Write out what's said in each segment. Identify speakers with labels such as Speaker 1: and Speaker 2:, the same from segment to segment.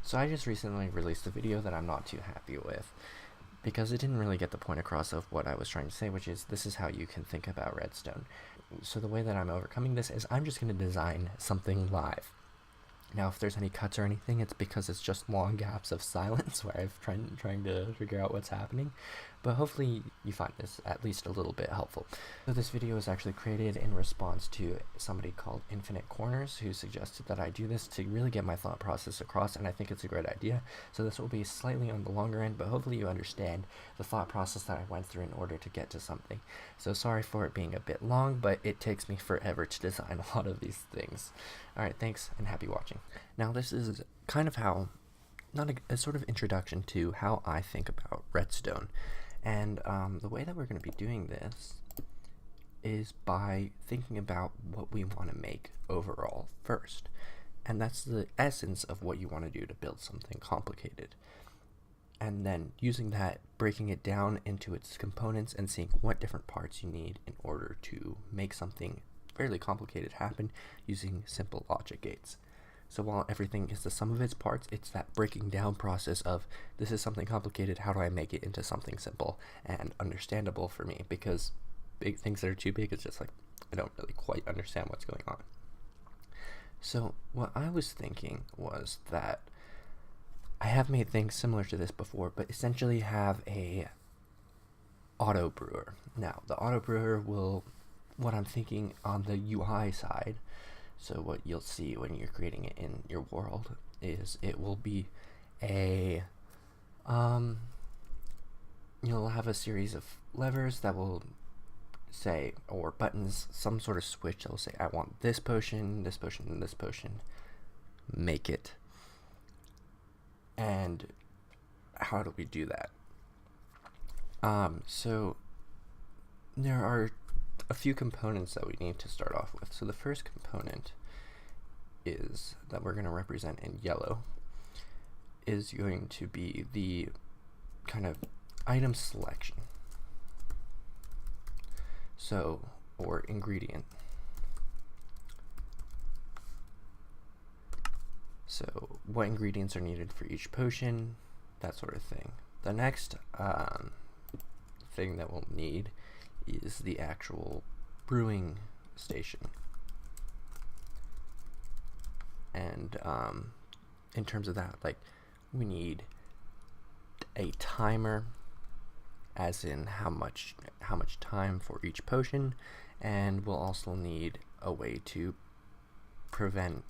Speaker 1: So I just recently released a video that I'm not too happy with because it didn't really get the point across of what I was trying to say, which is this is how you can think about Redstone. So the way that I'm overcoming this is I'm just going to design something live. Now, if there's any cuts or anything, it's because it's just long gaps of silence where I've trying to figure out what's happening. But hopefully you find this at least a little bit helpful. So this video was actually created in response to somebody called Infinite Corners who suggested that I do this to really get my thought process across, and I think it's a great idea. So this will be slightly on the longer end, but hopefully you understand the thought process that I went through in order to get to something. So sorry for it being a bit long, but it takes me forever to design a lot of these things. Alright, thanks and happy watching. Now this is kind of how, not a sort of introduction to how I think about Redstone. And the way that we're going to be doing this is by thinking about what we want to make overall first. And that's the essence of what you want to do to build something complicated. And then using that, breaking it down into its components and seeing what different parts you need in order to make something fairly complicated happen using simple logic gates. So while everything is the sum of its parts, it's that breaking down process of this is something complicated, how do I make it into something simple and understandable for me? Because big things that are too big, it's just like I don't really quite understand what's going on. So what I was thinking was that I have made things similar to this before, but essentially have a auto brewer. Now the auto brewer will, what I'm thinking on the UI side, so what you'll see when you're creating it in your world is it will be a you'll have a series of levers that will say, or buttons, some sort of switch that will say I want this potion, this potion, and this potion, make it. And how do we do that? So there are a few components that we need to start off with. So the first component is that we're going to represent in yellow is going to be the kind of item selection. So, or ingredient. So what ingredients are needed for each potion, that sort of thing. The next thing that we'll need is the actual brewing station. And in terms of that, like, we need a timer, as in how much time for each potion, and we'll also need a way to prevent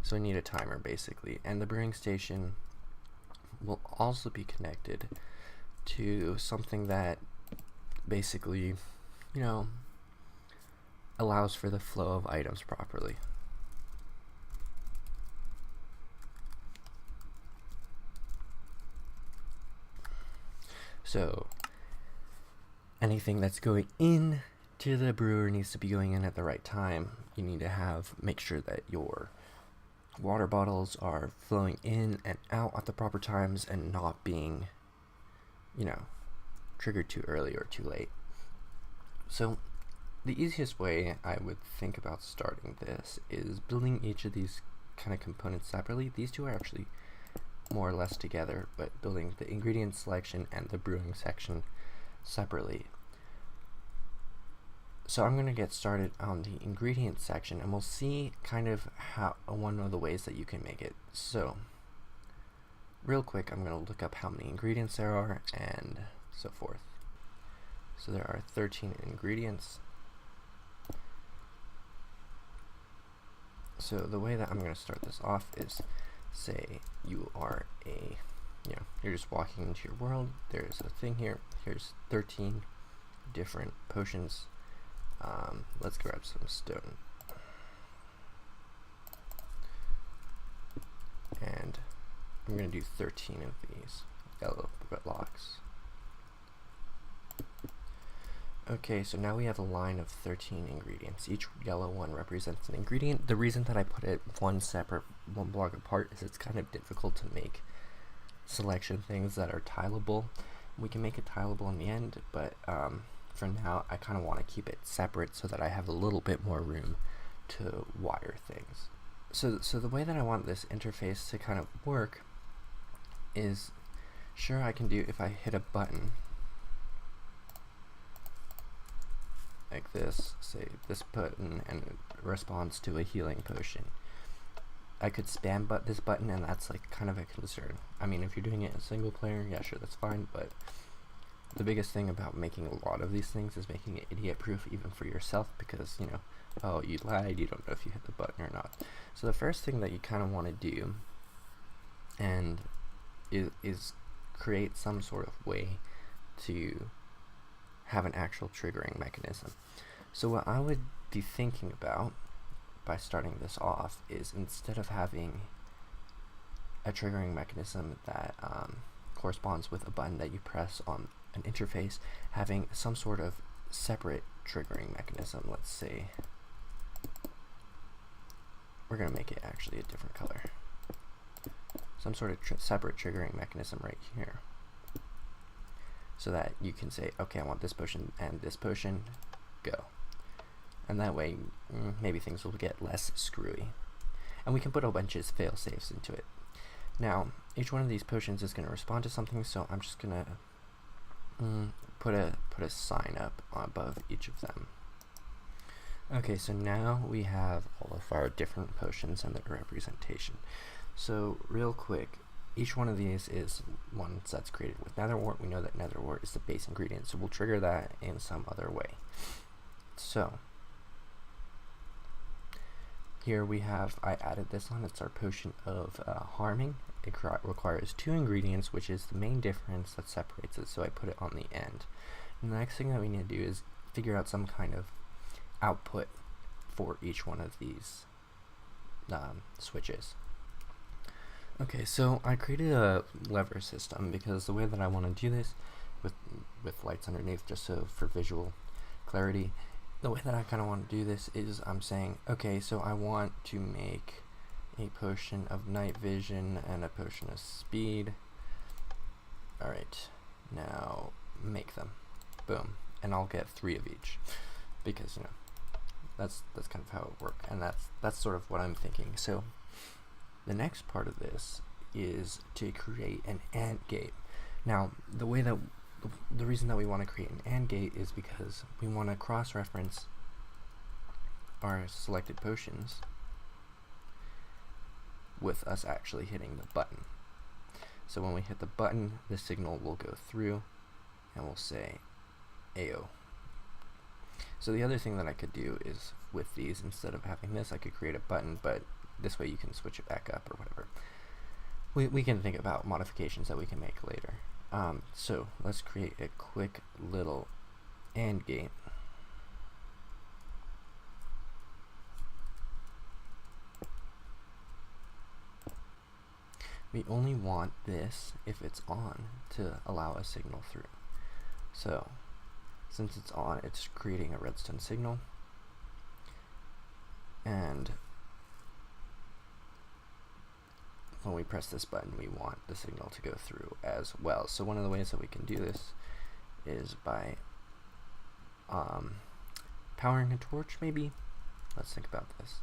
Speaker 1: so we need a timer basically. And the brewing station will also be connected to something that basically, allows for the flow of items properly. So anything that's going in to the brewer needs to be going in at the right time. You need to make sure that your water bottles are flowing in and out at the proper times and not being triggered too early or too late. So the easiest way I would think about starting this is building each of these kind of components separately. These two are actually more or less together, but building the ingredient selection and the brewing section separately. So I'm going to get started on the ingredient section, and we'll see kind of how one of the ways that you can make it. So real quick, I'm going to look up how many ingredients there are and so forth. So there are 13 ingredients. So the way that I'm going to start this off is, say you are you're just walking into your world, there's a thing here, here's 13 different potions. Let's grab some stone. And I'm going to do 13 of these yellow blocks. Okay, so now we have a line of 13 ingredients. Each yellow one represents an ingredient. The reason that I put it one block apart is it's kind of difficult to make selection things that are tileable. We can make it tileable in the end, but for now I kind of want to keep it separate so that I have a little bit more room to wire things. So the way that I want this interface to kind of work is, sure, I can do, if I hit a button like this, say this button, and it responds to a healing potion. I could spam this button, and that's like kind of a concern. I mean, if you're doing it in single player, yeah, sure, that's fine, but the biggest thing about making a lot of these things is making it idiot proof even for yourself, because, you know, oh, you lied, you don't know if you hit the button or not. So the first thing that you kind of want to do and is create some sort of way to have an actual triggering mechanism. So what I would be thinking about by starting this off is, instead of having a triggering mechanism that corresponds with a button that you press on an interface, having some sort of separate triggering mechanism. Let's say we're going to make it actually a different color. Some sort of separate triggering mechanism right here, so that you can say, okay, I want this potion and this potion, go. And that way, maybe things will get less screwy. And we can put a bunch of fail safes into it. Now, each one of these potions is going to respond to something, so I'm just going to put a sign up above each of them. Okay, so now we have all of our different potions and their representation. So real quick, each one of these is one that's created with nether wart. We know that nether wart is the base ingredient, so we'll trigger that in some other way. So here we have, I added this on, it's our potion of harming. It requires 2 ingredients, which is the main difference that separates it, so I put it on the end. And the next thing that we need to do is figure out some kind of output for each one of these switches. Okay, so I created a lever system because the way that I want to do this, with lights underneath, just so for visual clarity, the way that I kind of want to do this is I'm saying, okay, so I want to make a potion of night vision and a potion of speed. Alright, now make them. Boom. And I'll get 3 of each, because, you know, that's kind of how it works, and that's sort of what I'm thinking. So the next part of this is to create an AND gate. Now, the reason that we want to create an AND gate is because we want to cross-reference our selected potions with us actually hitting the button. So when we hit the button, the signal will go through and we'll say AO. So the other thing that I could do is, with these, instead of having this, I could create a button, but this way you can switch it back up or whatever. We can think about modifications that we can make later. So let's create a quick little AND gate. We only want this, if it's on, to allow a signal through. So since it's on, it's creating a redstone signal, and when we press this button, we want the signal to go through as well. So one of the ways that we can do this is by powering a torch, maybe? Let's think about this.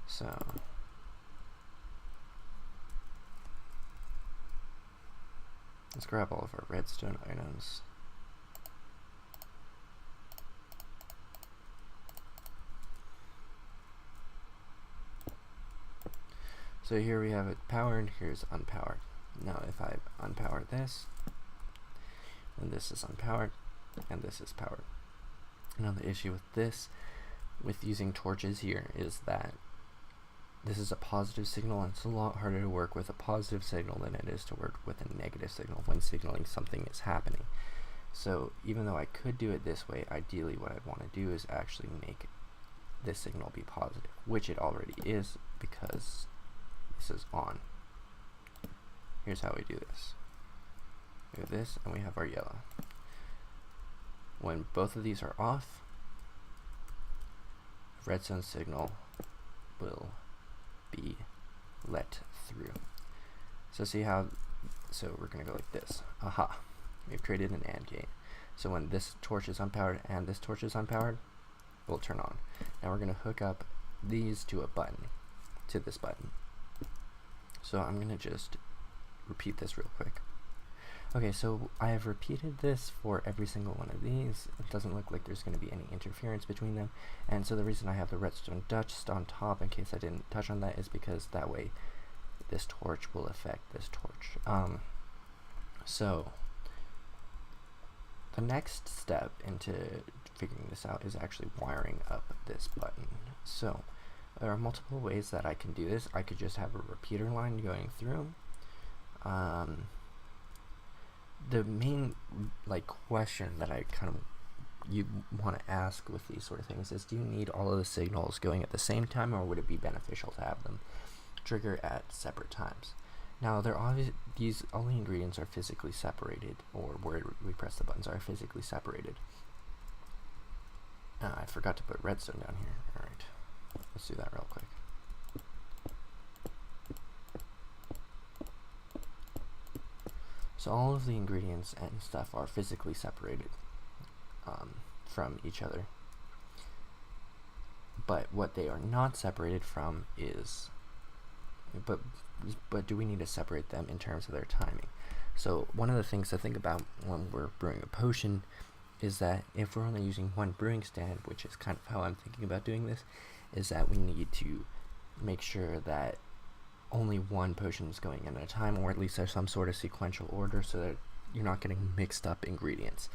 Speaker 1: So let's grab all of our redstone items. So here we have it powered, here's unpowered. Now if I unpower this, then this is unpowered, and this is powered. Now the issue with this, with using torches here, is that this is a positive signal, and it's a lot harder to work with a positive signal than it is to work with a negative signal when signaling something is happening. So even though I could do it this way, ideally what I'd want to do is actually make this signal be positive, which it already is because this is on. Here's how we do this. We have this, and we have our yellow. When both of these are off, redstone signal will be let through. So see how, so we're going to go like this. Aha, we've created an AND gate. So when this torch is unpowered and this torch is unpowered, it will turn on. Now we're going to hook up these to a button. to this button. So I'm going to just repeat this real quick. Okay, so I have repeated this for every single one of these. It doesn't look like there's going to be any interference between them. And so the reason I have the redstone dust on top, in case I didn't touch on that, is because that way this torch will affect this torch. So the next step into figuring this out is actually wiring up this button. So there are multiple ways that I can do this. I could just have a repeater line going through. The main question that I kind of you want to ask with these sort of things is, do you need all of the signals going at the same time, or would it be beneficial to have them trigger at separate times? Now, all the ingredients are physically separated, or where we press the buttons are physically separated. I forgot to put redstone down here. Alright, let's do that real quick. So all of the ingredients and stuff are physically separated from each other. But what they are not separated from is, but do we need to separate them in terms of their timing? So one of the things to think about when we're brewing a potion is that if we're only using one brewing stand, which is kind of how I'm thinking about doing this, is that we need to make sure that only one potion is going in at a time, or at least there's some sort of sequential order so that you're not getting mixed up ingredients.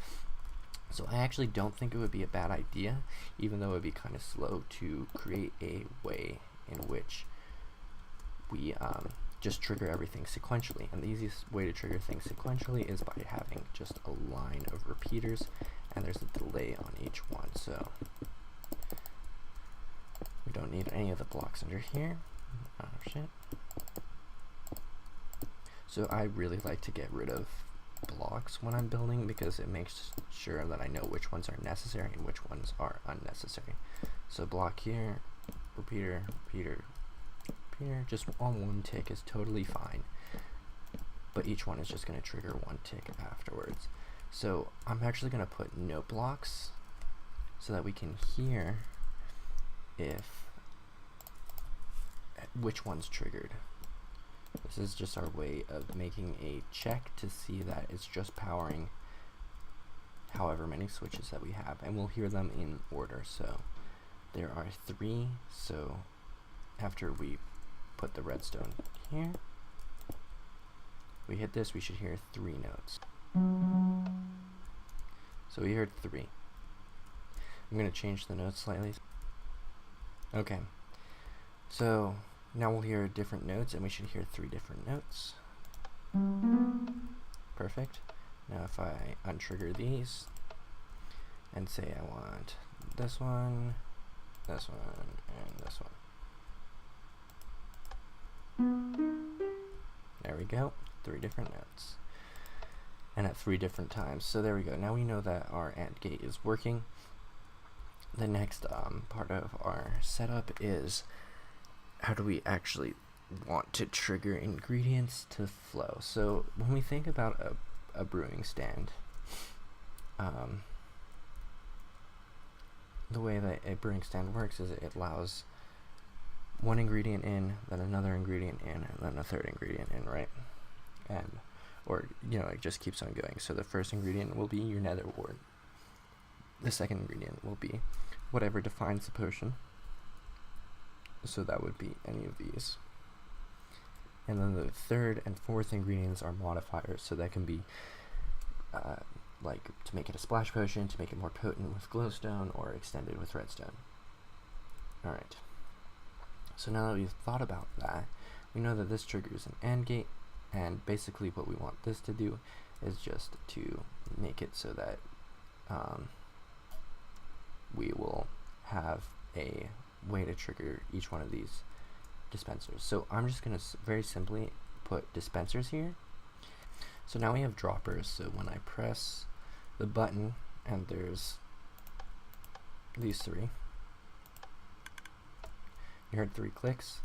Speaker 1: So I actually don't think it would be a bad idea, even though it would be kind of slow, to create a way in which we just trigger everything sequentially. And the easiest way to trigger things sequentially is by having just a line of repeaters, and there's a delay on each one. So we don't need any of the blocks under here. Oh shit. So I really like to get rid of blocks when I'm building, because it makes sure that I know which ones are necessary and which ones are unnecessary. So block here, repeater, repeater, repeater, just on one tick is totally fine, but each one is just going to trigger one tick afterwards. So I'm actually going to put no blocks so that we can hear which one's triggered. This is just our way of making a check to see that it's just powering however many switches that we have, and we'll hear them in order. So there are 3, so after we put the redstone here, we hit this, we should hear 3 notes. So we heard 3. I'm going to change the notes slightly. Okay, so now we'll hear different notes, and we should hear 3 different notes. Perfect. Now if I untrigger these and say I want this one, and this one. There we go, 3 different notes. And at 3 different times. So there we go. Now we know that our AND gate is working. The next part of our setup is, how do we actually want to trigger ingredients to flow? So when we think about a brewing stand, the way that a brewing stand works is it allows one ingredient in, then another ingredient in, and then a third ingredient in, right? And, or, you know, it just keeps on going. So the first ingredient will be your nether wart. The second ingredient will be whatever defines the potion. So that would be any of these. And then the third and fourth ingredients are modifiers, so that can be like to make it a splash potion, to make it more potent with glowstone, or extended with redstone. Alright, so now that we've thought about that, we know that this triggers an AND gate, and basically what we want this to do is just to make it so that we will have a way to trigger each one of these dispensers. So I'm just going to very simply put dispensers here. So now we have droppers, so when I press the button and there's these 3, you heard 3 clicks.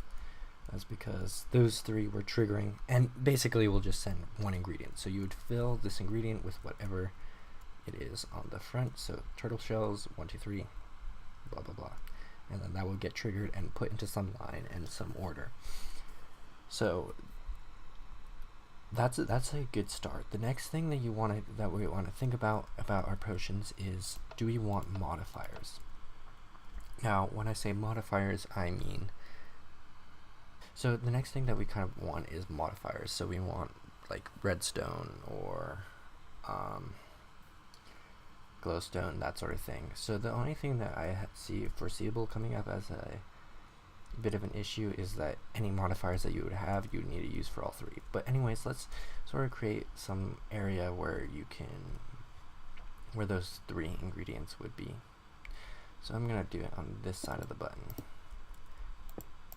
Speaker 1: That's because those 3 were triggering, and basically we'll just send one ingredient. So you would fill this ingredient with whatever it is on the front. So turtle shells, 1, 2, 3, blah blah blah. and then that will get triggered and put into some line and some order. So that's a good start. The next thing that we want to think about our potions is, do we want modifiers? Now, when I say modifiers, I mean, so the next thing that we kind of want is modifiers. So we want like redstone or glowstone, that sort of thing. So the only thing that I see foreseeable coming up as a bit of an issue is that any modifiers that you would have, you would need to use for all three. But anyways, let's sort of create some area where those three ingredients would be. So I'm gonna do it on this side of the button.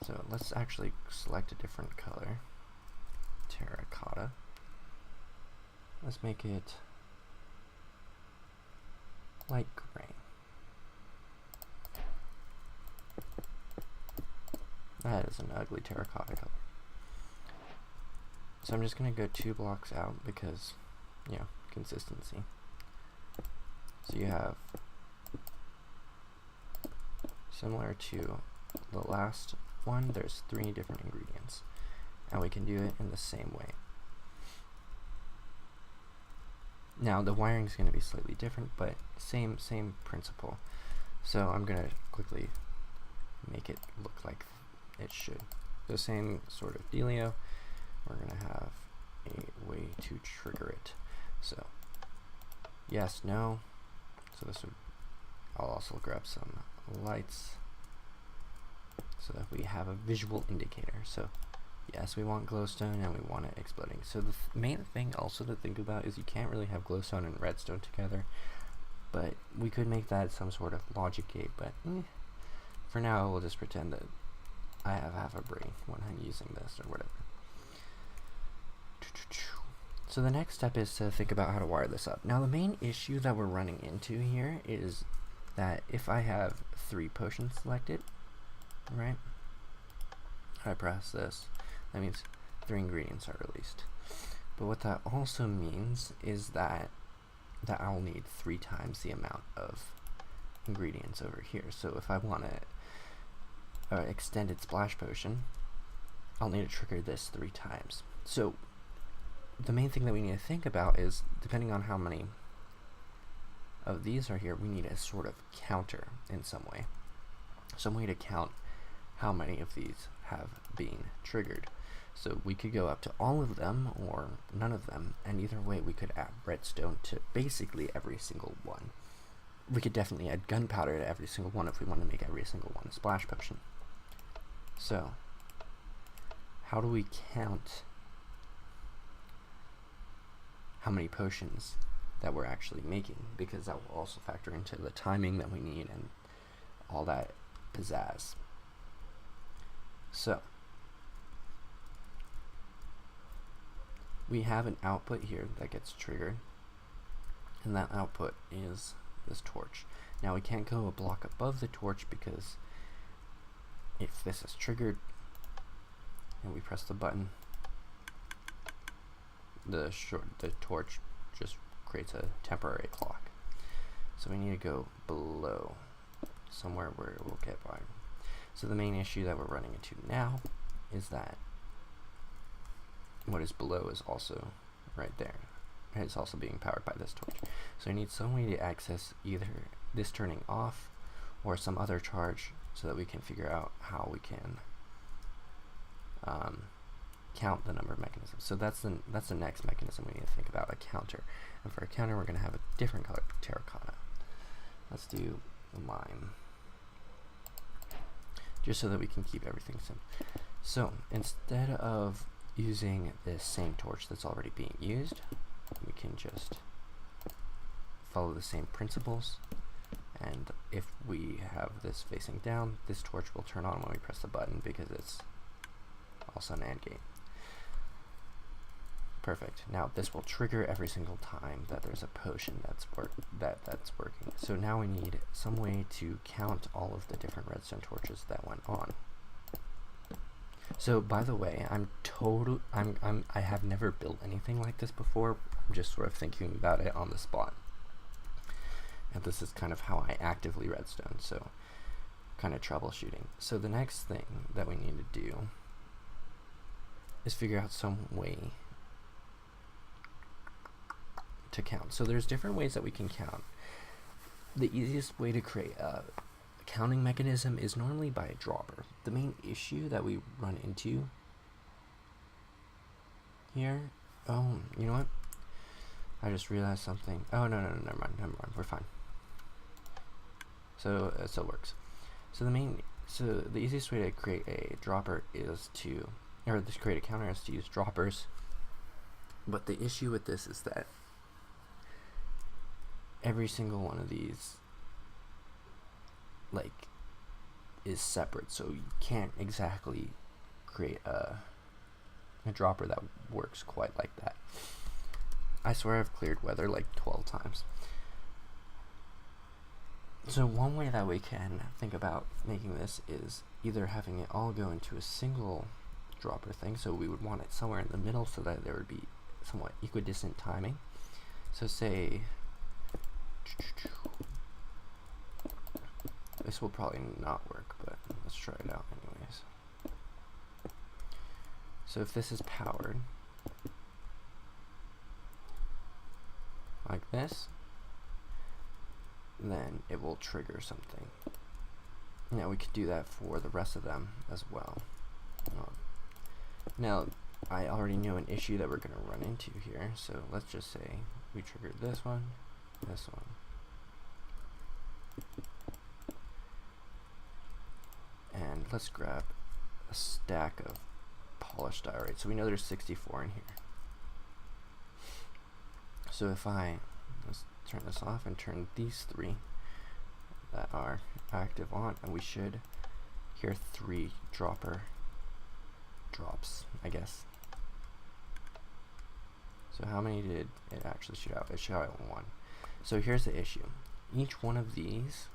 Speaker 1: So let's actually select a different color, terracotta. Let's make it light gray. That is an ugly terracotta color. So I'm just going to go 2 blocks out because, you know, consistency. So you have, similar to the last one, there's 3 different ingredients. And we can do it in the same way. Now the wiring is going to be slightly different, but same principle. So I'm going to quickly make it look like it should. The same sort of dealio. We're going to have a way to trigger it. So yes, no. So this would, I'll also grab some lights so that we have a visual indicator. So yes, we want glowstone and we want it exploding. So the main thing also to think about is you can't really have glowstone and redstone together, but we could make that some sort of logic gate, but for now we'll just pretend that I have half a brain when I'm using this or whatever. So the next step is to think about how to wire this up. Now the main issue that we're running into here is that if I have 3 potions selected, right, I press this, that means 3 ingredients are released. But what that also means is that I'll need 3 times the amount of ingredients over here. So if I want a extended splash potion, I'll need to trigger this 3 times. So the main thing that we need to think about is, depending on how many of these are here, we need a sort of counter in some way. Some way to count how many of these have been triggered. So we could go up to all of them or none of them, and either way we could add redstone to basically every single one. We could definitely add gunpowder to every single one if we want to make every single one a splash potion. So how do we count how many potions that we're actually making? Because that will also factor into the timing that we need and all that pizzazz. So we have an output here that gets triggered, and that output is this torch. Now we can't go a block above the torch, because if this is triggered and we press the button, the torch just creates a temporary clock. So we need to go below, somewhere where it will get by. So the main issue that we're running into now is that what is below is also right there. It's also being powered by this torch. So I need some way to access either this turning off or some other charge so that we can figure out how we can count the number of mechanisms. So that's the next mechanism we need to think about, a counter. And for a counter, we're going to have a different color, terracotta. Let's do lime, just so that we can keep everything simple. So instead of using this same torch that's already being used, we can just follow the same principles, and if we have this facing down, this torch will turn on when we press the button because it's also an AND gate. Perfect. Now this will trigger every single time that there's a potion that's working. So now we need some way to count all of the different redstone torches that went on. So by the way, I have never built anything like this before. I'm just sort of thinking about it on the spot. And this is kind of how I actively redstone. So kind of troubleshooting. So the next thing that we need to do is figure out some way to count. So there's different ways that we can count. The easiest way to create a counting mechanism is normally by a dropper. The main issue that we run into here, oh, you know what? I just realized something. Oh, no, never mind, we're fine. So it still works. So the easiest way to create a dropper is to create a counter is to use droppers. But the issue with this is that every single one of these is separate, so you can't exactly create a dropper that works quite like that. I swear I've cleared weather like 12 times. So one way that we can think about making this is either having it all go into a single dropper thing, so we would want it somewhere in the middle so that there would be somewhat equidistant timing. So say, this will probably not work, but let's try it out anyways. So if this is powered like this, then it will trigger something. Now we could do that for the rest of them as well. Now I already know an issue that we're going to run into here, so let's just say we triggered this one, and let's grab a stack of polished diorite. So we know there's 64 in here. So if let's turn this off and turn these 3 that are active on, and we should hear 3 dropper drops, I guess. So how many did it actually shoot out? It shot out 1. So here's the issue. Each one of these,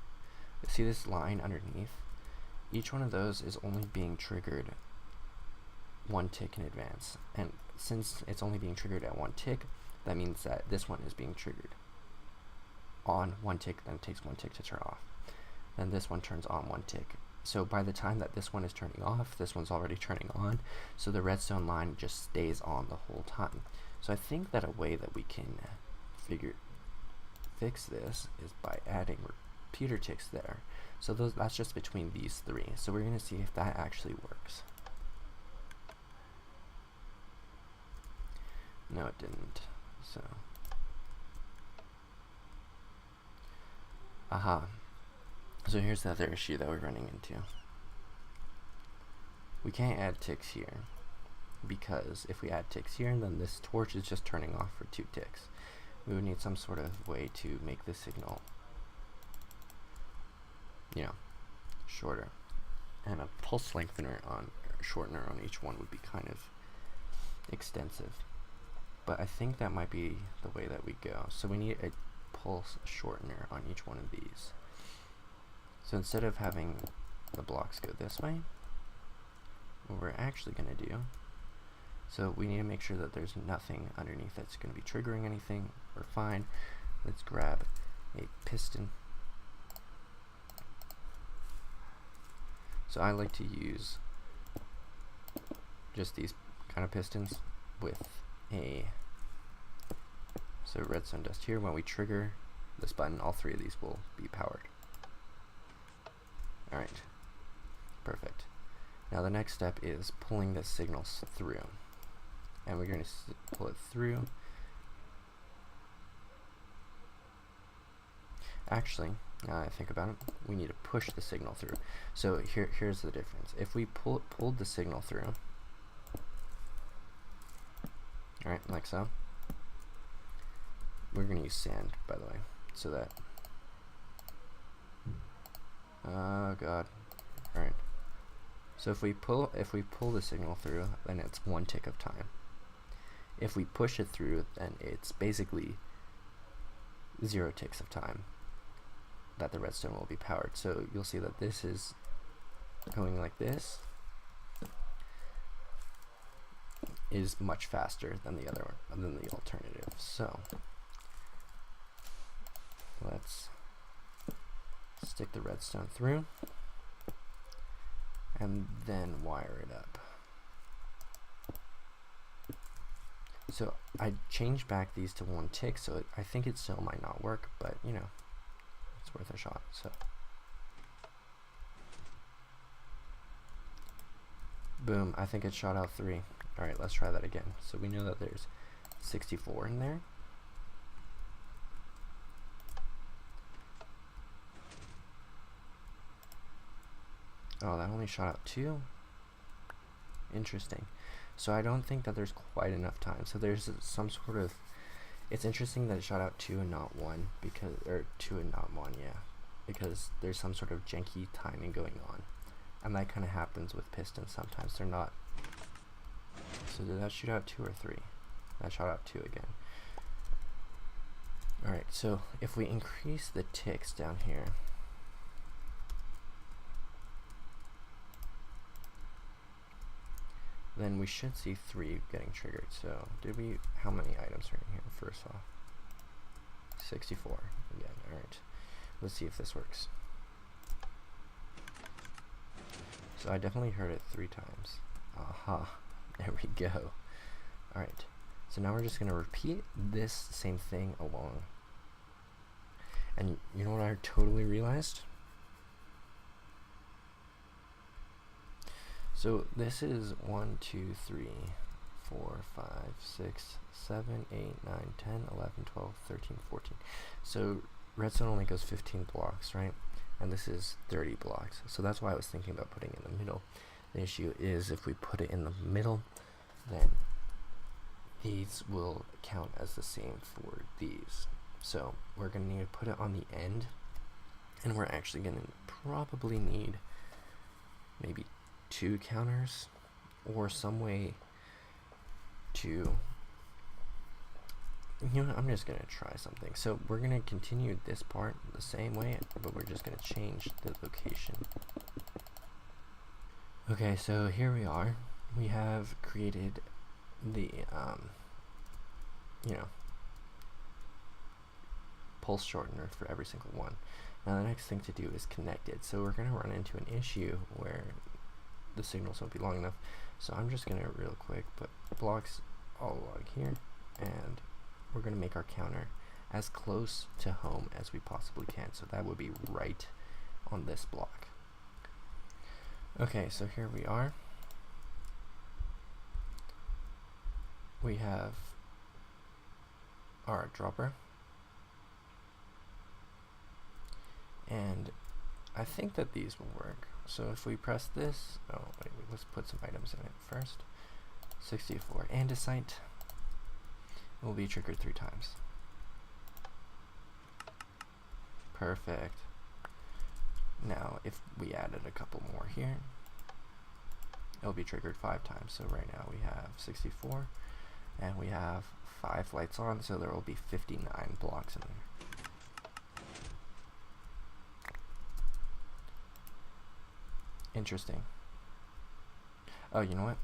Speaker 1: see this line underneath? Each one of those is only being triggered 1 tick in advance. And since it's only being triggered at 1 tick, that means that this one is being triggered on 1 tick, then it takes 1 tick to turn off. Then this one turns on 1 tick. So by the time that this one is turning off, this one's already turning on, so the redstone line just stays on the whole time. So I think that a way that we can fix this is by adding repeater ticks there. So that's just between these 3. So we're going to see if that actually works. No, it didn't. So, aha. So here's the other issue that we're running into. We can't add ticks here, because if we add ticks here, then this torch is just turning off for 2 ticks. We would need some sort of way to make the signal, shorter. And a pulse lengthener shortener on each one would be kind of extensive. But I think that might be the way that we go. So we need a pulse shortener on each one of these. So instead of having the blocks go this way, what we're actually going to do, so we need to make sure that there's nothing underneath that's going to be triggering anything. We're fine. Let's grab a piston. So I like to use just these kind of pistons with so redstone dust here. When we trigger this button, all 3 of these will be powered. Alright, perfect. Now the next step is pulling the signals through, and we're going to pull it through. Actually, now I think about it, we need to push the signal through. So here's the difference. If we pulled the signal through, alright, like so. We're going to use sand, by the way, so that, oh god, alright. So if we pull the signal through, then it's 1 tick of time. If we push it through, then it's basically 0 ticks of time that the redstone will be powered. So you'll see that this is going like this is much faster than the other one, than the alternative. So let's stick the redstone through. and then wire it up. So I changed back these to 1 tick, so I think it still might not work, but you know, it's worth a shot. So boom, I think it shot out 3. Alright, let's try that again. So we know that there's 64 in there. Oh, that only shot out 2? Interesting. So I don't think that there's quite enough time. So there's some sort of, it's interesting that it shot out 2 and not 1, because, or 2 and not 1, yeah. Because there's some sort of janky timing going on. And that kind of happens with pistons sometimes. They're not. So did that shoot out 2 or 3? That shot out 2 again. Alright, so if we increase the ticks down here, then we should see 3 getting triggered. So how many items are in here first off? 64 again. Alright, let's see if this works. So I definitely heard it 3 times. Aha, there we go. Alright, so now we're just going to repeat this same thing along. And you know what I totally realized? So this is 1, 2, 3, 4, 5, 6, 7, 8, 9, 10, 11, 12, 13, 14. So redstone only goes 15 blocks, right? And this is 30 blocks. So that's why I was thinking about putting it in the middle. The issue is if we put it in the middle, then these will count as the same for these. So we're going to need to put it on the end, and we're actually going to probably need maybe 2 counters or some way to, you know, I'm just going to try something. So we're going to continue this part the same way, but we're just going to change the location. Okay, so here we are. We have created the, you know, pulse shortener for every single one. Now the next thing to do is connect it. So we're going to run into an issue where the signals won't be long enough. So I'm just going to real quick put blocks all along here, and we're going to make our counter as close to home as we possibly can. So that would be right on this block. Okay, so here we are. We have our dropper. And I think that these will work. So if we press this, oh wait, let's put some items in it first. 64 andesite will be triggered 3 times. Perfect. Now if we added a couple more here, it'll be triggered 5 times. So right now we have 64 and we have 5 lights on, so there will be 59 blocks in there. Interesting. Oh, you know what?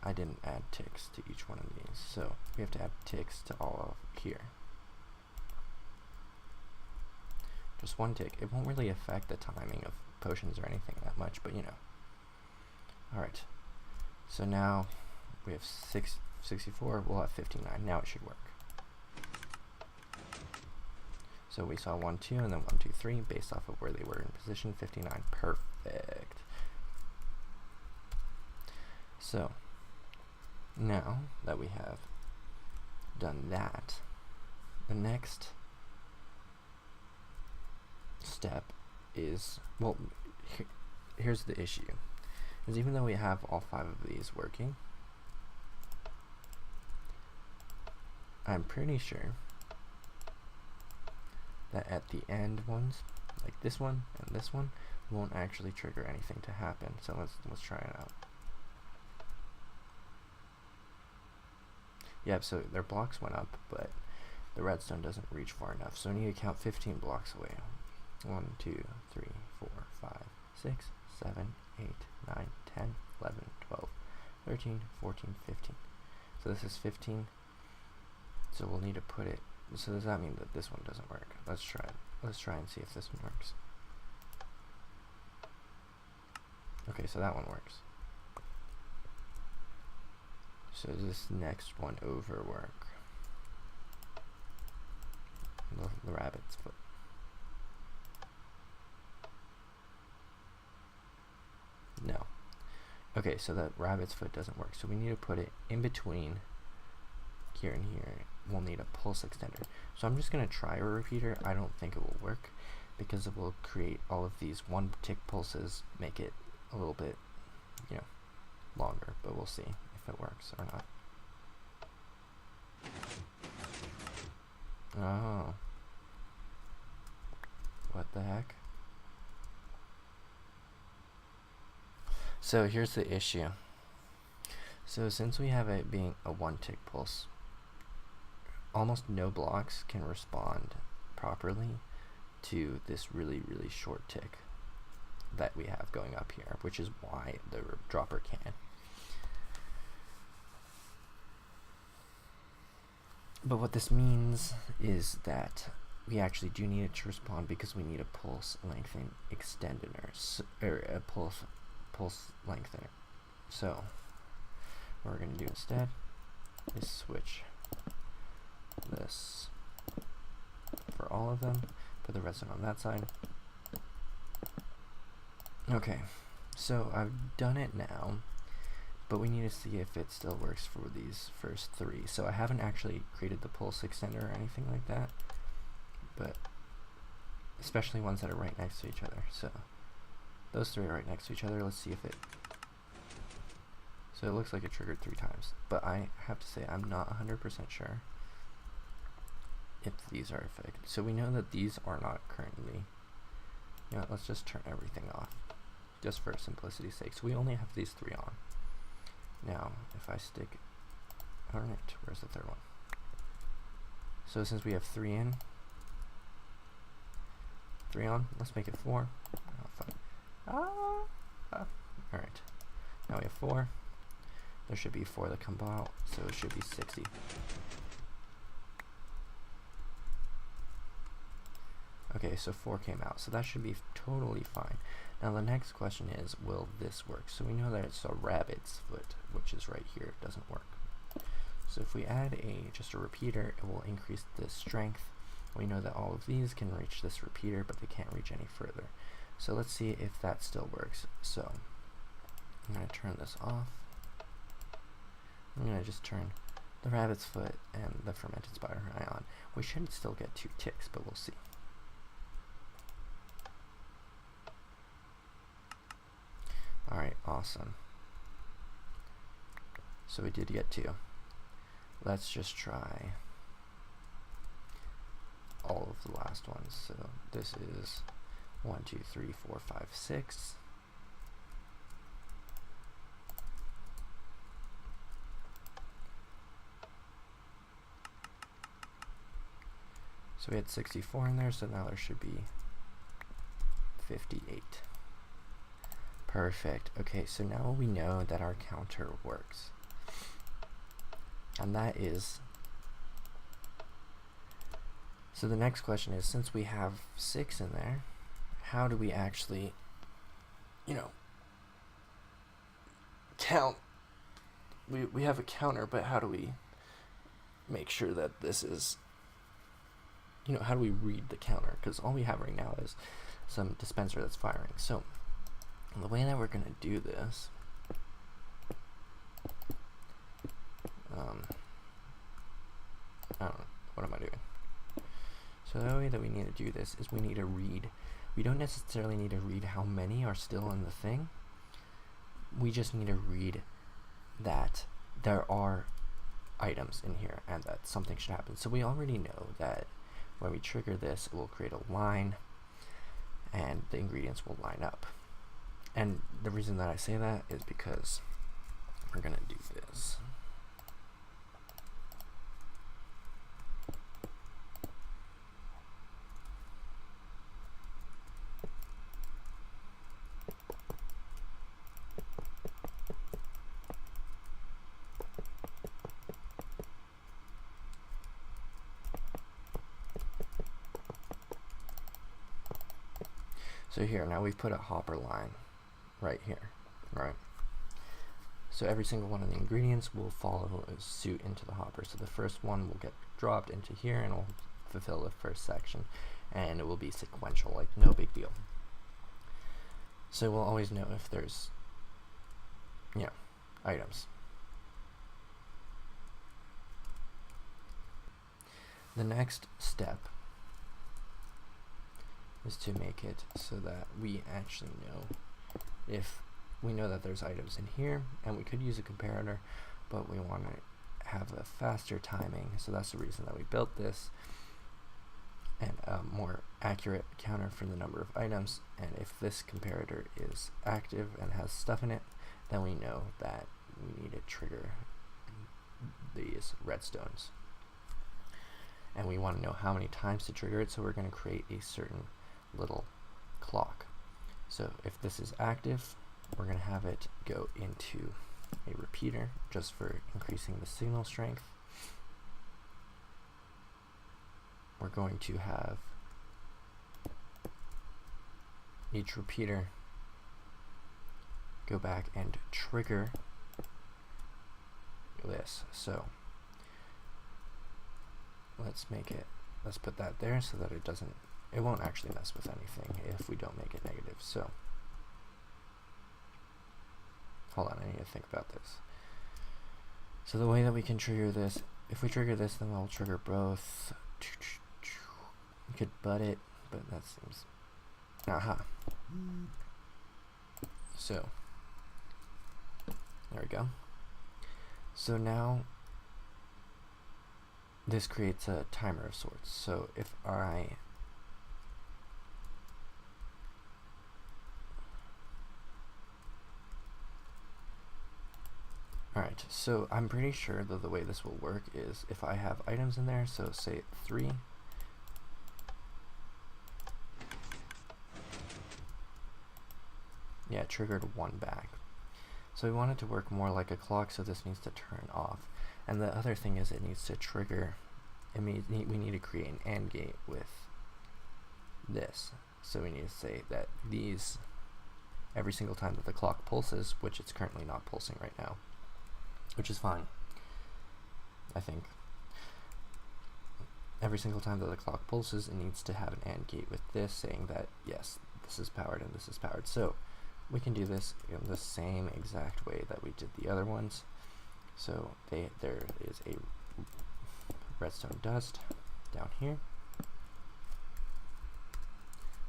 Speaker 1: I didn't add ticks to each one of these, so we have to add ticks to all of here. Just 1 tick. It won't really affect the timing of potions or anything that much, but you know. Alright. So now we have 64, we'll have 59. Now it should work. So we saw 1, 2, and then 1, 2, 3 based off of where they were in position. 59. Perfect. So now that we have done that, the next step is, well, here's the issue, is even though we have all 5 of these working, I'm pretty sure that at the end ones, like this one and this one, won't actually trigger anything to happen. So let's try it out. Yep, so their blocks went up, but the redstone doesn't reach far enough. So I need to count 15 blocks away. 1, 2, 3, 4, 5, 6, 7, 8, 9, 10, 11, 12, 13, 14, 15. So this is 15. So we'll need to put it. So does that mean that this one doesn't work? Let's try it. Let's try and see if this one works. Okay, so that one works. So does this next one over work? The rabbit's foot. No. Okay, so the rabbit's foot doesn't work. So we need to put it in between here and here. We'll need a pulse extender. So I'm just going to try a repeater. I don't think it will work because it will create all of these one tick pulses, make it a little bit, you know, longer, but we'll see if it works or not. Oh. What the heck? So here's the issue. So since we have it being a one tick pulse, almost no blocks can respond properly to this really short tick that we have going up here, which is why the dropper can. But what this means is that we actually do need it to respond because we need a pulse lengthening extender, or a pulse lengthener. So what we're going to do instead is switch this for all of them, put the redstone on that side. Okay, so I've done it now, but we need to see if it still works for these first three. So I haven't actually created the pulse extender or anything like that, but especially ones that are right next to each other. So those three are right next to each other. Let's see if it... So it looks like it triggered 3 times, but I have to say I'm not 100% sure if these are affected. So we know that these are not currently... You know, let's just turn everything off, just for simplicity's sake. So we only have these 3 on. Now, if I stick... Alright, where's the third one? So since we have 3 in, 3 on, let's make it 4. Oh, fuck. Alright, now we have 4. There should be 4 that come out, so it should be 60. Okay, so 4 came out, so that should be totally fine. Now the next question is, will this work? So we know that it's a rabbit's foot, which is right here. It doesn't work. So if we add just a repeater, it will increase the strength. We know that all of these can reach this repeater, but they can't reach any further. So let's see if that still works. So I'm going to turn this off. I'm going to just turn the rabbit's foot and the fermented spider eye on. We should still get 2 ticks, but we'll see. Alright, awesome. So we did get 2. Let's just try all of the last ones. So this is 1, 2, 3, 4, 5, 6. So we had 64 in there, so now there should be 58. Perfect. Okay, so now we know that our counter works. And that is... So the next question is, since we have 6 in there, how do we actually, you know, count? We have a counter, but how do we make sure that this is, you know, how do we read the counter? Because all we have right now is some dispenser that's firing. So the way that we're going to do this, I don't know, what am I doing? So the way that we need to do this is we need to read. We don't necessarily need to read how many are still in the thing. We just need to read that there are items in here and that something should happen. So we already know that when we trigger this, it will create a line and the ingredients will line up. And the reason that I say that is because we're going to do this. So here, now we've put a hopper line right here. Right. So every single one of the ingredients will follow suit into the hopper. So the first one will get dropped into here and will fulfill the first section, and it will be sequential, like no big deal. So we'll always know if there's, you know, items. The next step is to make it so that we actually know if we know that there's items in here, and we could use a comparator, but we want to have a faster timing, so that's the reason that we built this, and a more accurate counter for the number of items. And if this comparator is active and has stuff in it, then we know that we need to trigger these redstones. And we want to know how many times to trigger it, so we're going to create a certain little clock. So if this is active, we're going to have it go into a repeater just for increasing the signal strength. We're going to have each repeater go back and trigger this. So let's put that there so that it won't actually mess with anything if we don't make it negative. So hold on, I need to think about this. So the way that we can trigger this, if we trigger this, then we'll trigger both. We could butt it, but that seems, so there we go. So now this creates a timer of sorts. So if Alright, so I'm pretty sure that the way this will work is if I have items in there, so say 3, yeah, it triggered 1 back. So we want it to work more like a clock, so this needs to turn off. And the other thing is it needs to trigger, we need to create an AND gate with this. So we need to say that these, every single time that the clock pulses, which it's currently not pulsing right now, which is fine, I think. Every single time that the clock pulses, it needs to have an AND gate with this, saying that yes, this is powered and this is powered. So we can do this in the same exact way that we did the other ones. So there is a redstone dust down here.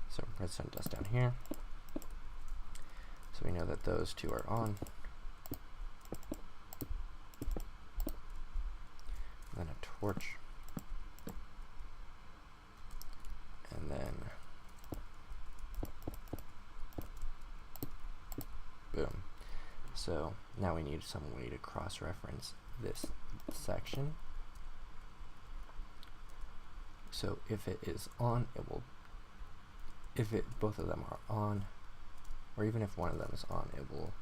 Speaker 1: So redstone dust down here. So we know that those two are on. And then a torch. And then boom. So now we need some way to cross-reference this section. So if it is on, it will, both of them are on, or even if one of them is on, it will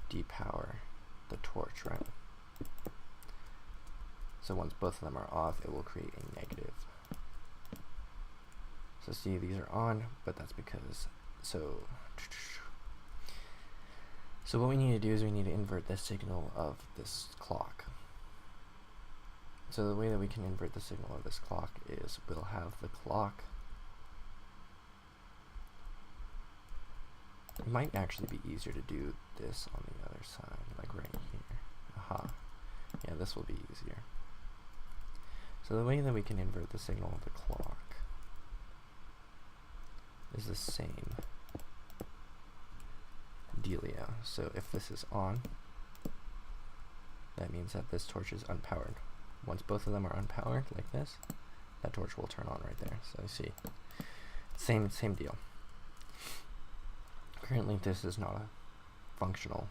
Speaker 1: depower the torch, right? So once both of them are off, it will create a negative. So see, these are on, but that's because, so what we need to do is we need to invert the signal of this clock. So the way that we can invert the signal of this clock is we'll have the clock. It might actually be easier to do this on the other side, like right here. Aha. Yeah, this will be easier. So the way that we can invert the signal of the clock is the same dealio. So if this is on, that means that this torch is unpowered. Once both of them are unpowered, like this, that torch will turn on right there. So you see, same deal. Currently, this is not a functional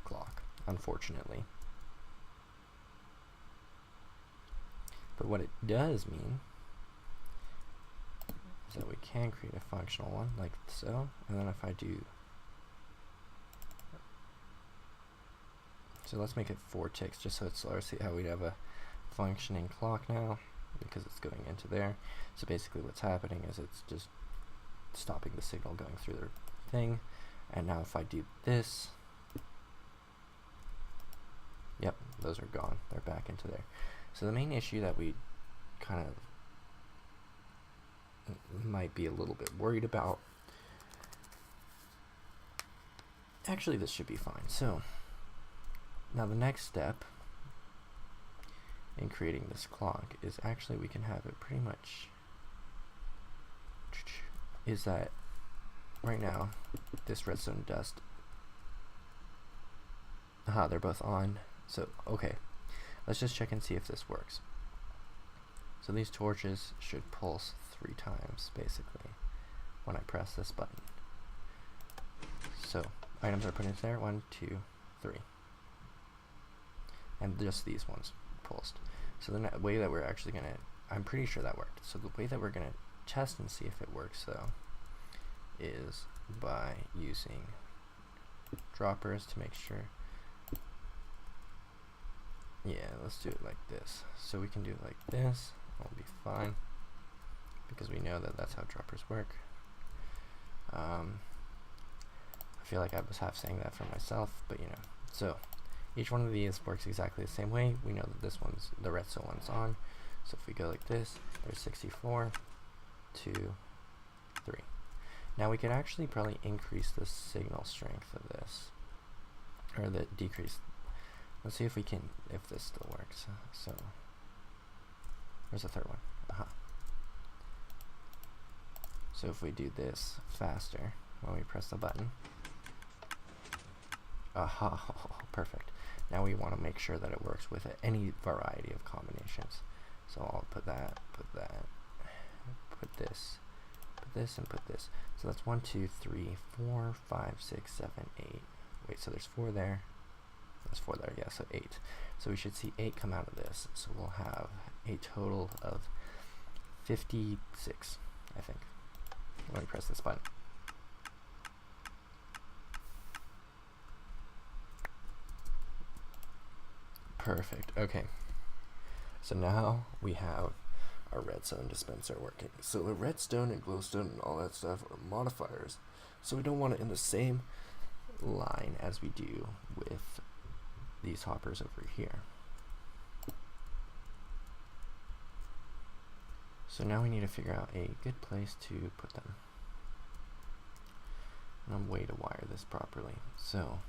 Speaker 1: clock, unfortunately. But what it does mean is that we can create a functional one, like so. And then if I do, so let's make it 4 ticks just so it's slower. See how we have a functioning clock now because it's going into there. So basically what's happening is it's just stopping the signal going through the thing. And now if I do this, yep, those are gone. They're back into there. So the main issue that we kind of might be a little bit worried about, actually this should be fine. So now the next step in creating this clock is actually we can have it pretty much, is that right now this redstone dust, they're both on. So okay, let's just check and see if this works. So these torches should pulse 3 times basically when I press this button. So items are put in there, 1, 2, 3, and just these ones pulsed. So the way that we're actually gonna, I'm pretty sure that worked. So the way that we're gonna test and see if it works though is by using droppers to make sure. Yeah, let's do it like this. So we can do it like this, it'll be fine because we know that that's how droppers work. I feel like I was half saying that for myself, but you know. So each one of these works exactly the same way. We know that this one's, the redstone one's on. So if we go like this, there's 64, 2, 3. Now we could actually probably increase the signal strength of this, or the decrease. Let's see if we can, if this still works. So where's the third one? So if we do this faster when we press the button, perfect. Now we want to make sure that it works with any variety of combinations. So I'll put that, put this, and put this. So that's 1, 2, 3, 4, 5, 6, 7, 8. Wait, so there's 4 there. There's 4 there, yeah, so 8. So we should see 8 come out of this. So we'll have a total of 56, I think, when we press this button. Perfect, okay. So now we have our redstone dispenser working. So the redstone and glowstone and all that stuff are modifiers. So we don't want it in the same line as we do with these hoppers over here. So now we need to figure out a good place to put them. And a way to wire this properly. So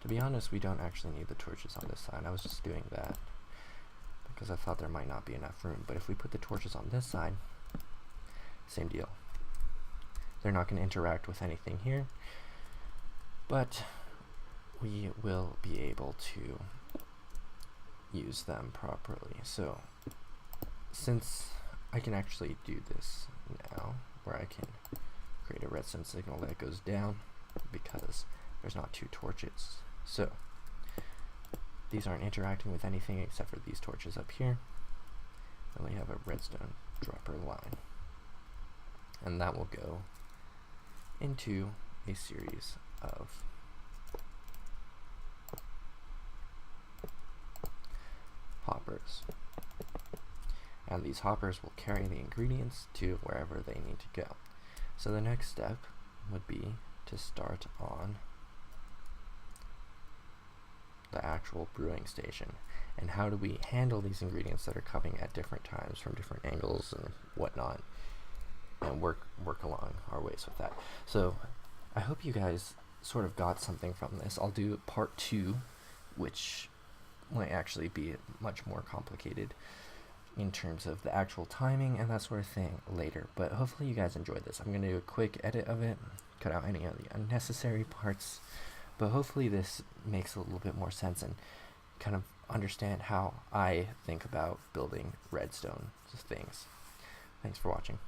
Speaker 1: to be honest, we don't actually need the torches on this side. I was just doing that because I thought there might not be enough room. But if we put the torches on this side, same deal. They're not going to interact with anything here, but we will be able to use them properly. So since I can actually do this now, where I can create a redstone signal that goes down because there's not 2 torches. So these aren't interacting with anything except for these torches up here. Then we have a redstone dropper line, and that will go into a series of hoppers, and these hoppers will carry the ingredients to wherever they need to go. So the next step would be to start on the actual brewing station, and how do we handle these ingredients that are coming at different times from different angles and whatnot, and work along our ways with that. So I hope you guys sort of got something from this. I'll do part 2, which might actually be much more complicated in terms of the actual timing and that sort of thing later, but hopefully you guys enjoyed this. I'm going to do a quick edit of it, cut out any of the unnecessary parts, but hopefully this makes a little bit more sense and kind of understand how I think about building redstone things. Thanks for watching.